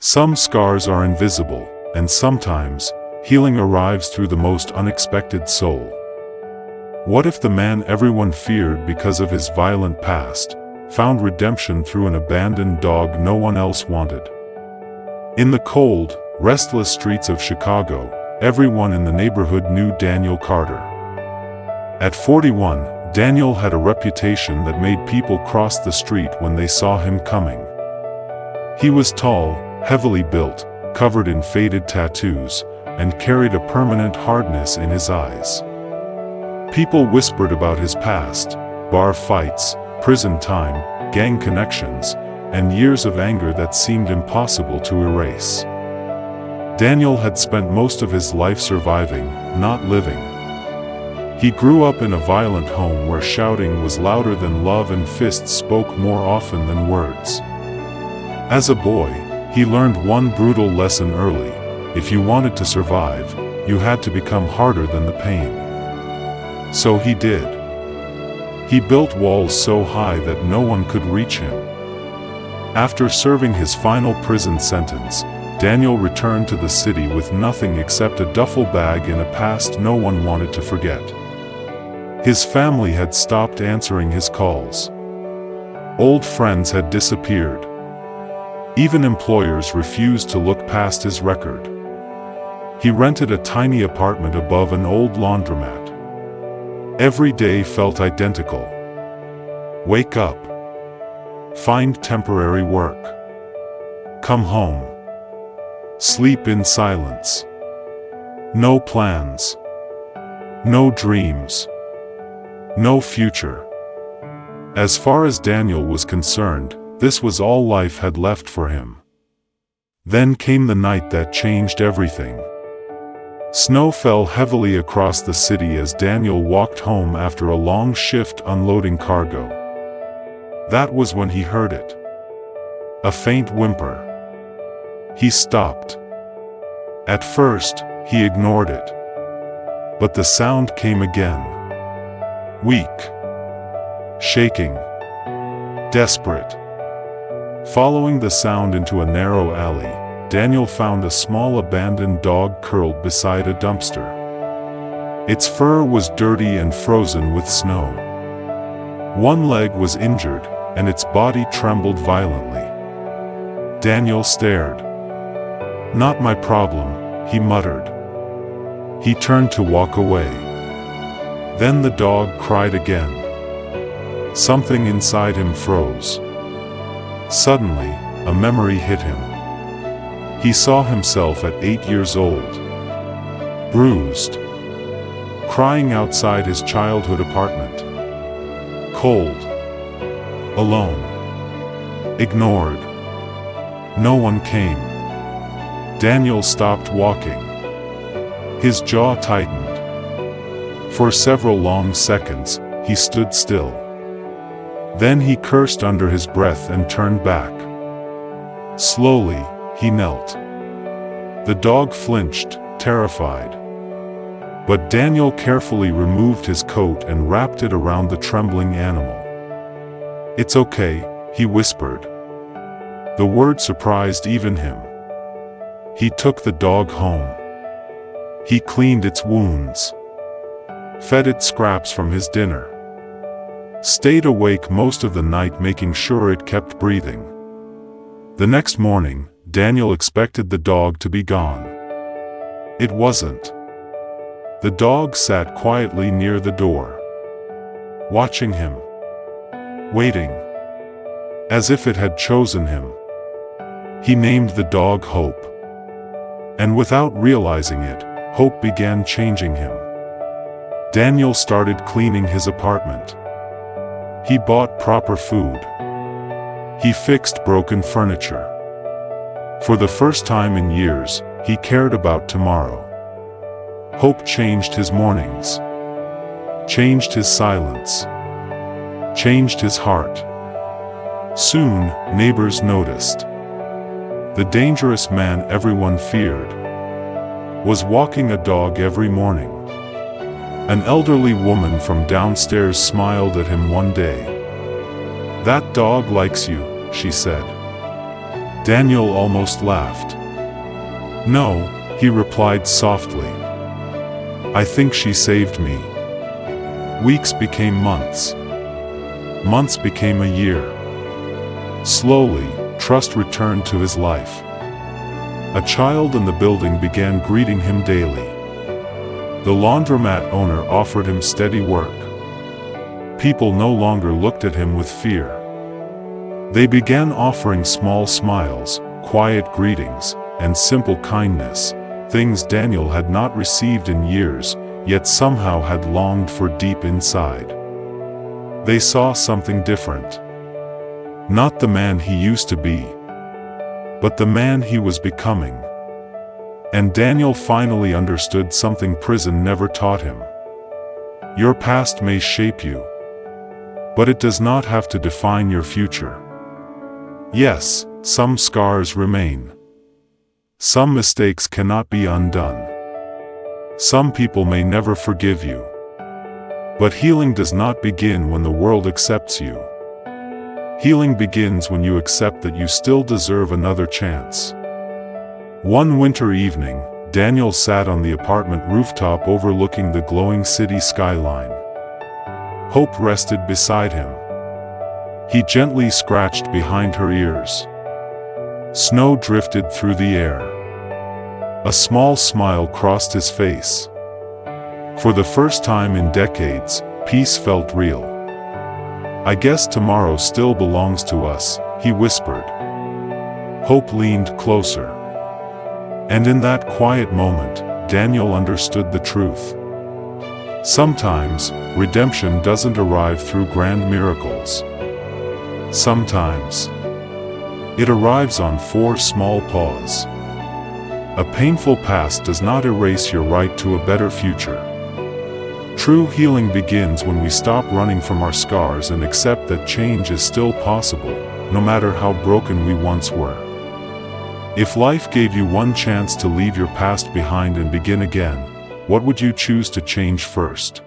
Some scars are invisible, and sometimes, healing arrives through the most unexpected soul. What if the man everyone feared because of his violent past found redemption through an abandoned dog no one else wanted? In the cold, restless streets of Chicago, everyone in the neighborhood knew Daniel Carter. At 41, Daniel had a reputation that made people cross the street when they saw him coming. He was tall, heavily built, covered in faded tattoos, and carried a permanent hardness in his eyes. People whispered about his past: bar fights, prison time, gang connections, and years of anger that seemed impossible to erase. Daniel had spent most of his life surviving, not living. He grew up in a violent home where shouting was louder than love and fists spoke more often than words. As a boy, he learned one brutal lesson early: if you wanted to survive, you had to become harder than the pain. So he did. He built walls so high that no one could reach him. After serving his final prison sentence, Daniel returned to the city with nothing except a duffel bag and a past no one wanted to forget. His family had stopped answering his calls. Old friends had disappeared. Even employers refused to look past his record. He rented a tiny apartment above an old laundromat. Every day felt identical. Wake up. Find temporary work. Come home. Sleep in silence. No plans. No dreams. No future. As far as Daniel was concerned, this was all life had left for him. Then came the night that changed everything. Snow fell heavily across the city as Daniel walked home after a long shift unloading cargo. That was when he heard it. A faint whimper. He stopped. At first, he ignored it. But the sound came again. Weak. Shaking. Desperate. Following the sound into a narrow alley, Daniel found a small abandoned dog curled beside a dumpster. Its fur was dirty and frozen with snow. One leg was injured, and its body trembled violently. Daniel stared. "Not my problem," he muttered. He turned to walk away. Then the dog cried again. Something inside him froze. Suddenly, a memory hit him. He saw himself at 8 years old. Bruised. Crying outside his childhood apartment. Cold. Alone. Ignored. No one came. Daniel stopped walking. His jaw tightened. For several long seconds, he stood still. Then he cursed under his breath and turned back. Slowly, he knelt. The dog flinched, terrified. But Daniel carefully removed his coat and wrapped it around the trembling animal. "It's okay," he whispered. The word surprised even him. He took the dog home. He cleaned its wounds. Fed it scraps from his dinner. Stayed awake most of the night making sure it kept breathing. The next morning, Daniel expected the dog to be gone. It wasn't. The dog sat quietly near the door. Watching him. Waiting. As if it had chosen him. He named the dog Hope. And without realizing it, Hope began changing him. Daniel started cleaning his apartment. He bought proper food. He fixed broken furniture. For the first time in years, he cared about tomorrow. Hope changed his mornings. Changed his silence. Changed his heart. Soon, neighbors noticed. The dangerous man everyone feared was walking a dog every morning. An elderly woman from downstairs smiled at him one day. "That dog likes you," she said. Daniel almost laughed. "No," he replied softly. "I think she saved me." Weeks became months. Months became a year. Slowly, trust returned to his life. A child in the building began greeting him daily. The laundromat owner offered him steady work. People no longer looked at him with fear. They began offering small smiles, quiet greetings, and simple kindness, things Daniel had not received in years, yet somehow had longed for deep inside. They saw something different. Not the man he used to be, but the man he was becoming. And Daniel finally understood something prison never taught him. Your past may shape you, but it does not have to define your future. Yes, some scars remain. Some mistakes cannot be undone. Some people may never forgive you. But healing does not begin when the world accepts you. Healing begins when you accept that you still deserve another chance. One winter evening, Daniel sat on the apartment rooftop overlooking the glowing city skyline. Hope rested beside him. He gently scratched behind her ears. Snow drifted through the air. A small smile crossed his face. For the first time in decades, peace felt real. "I guess tomorrow still belongs to us," he whispered. Hope leaned closer. And in that quiet moment, Daniel understood the truth. Sometimes, redemption doesn't arrive through grand miracles. Sometimes, it arrives on 4 small paws. A painful past does not erase your right to a better future. True healing begins when we stop running from our scars and accept that change is still possible, no matter how broken we once were. If life gave you one chance to leave your past behind and begin again, what would you choose to change first?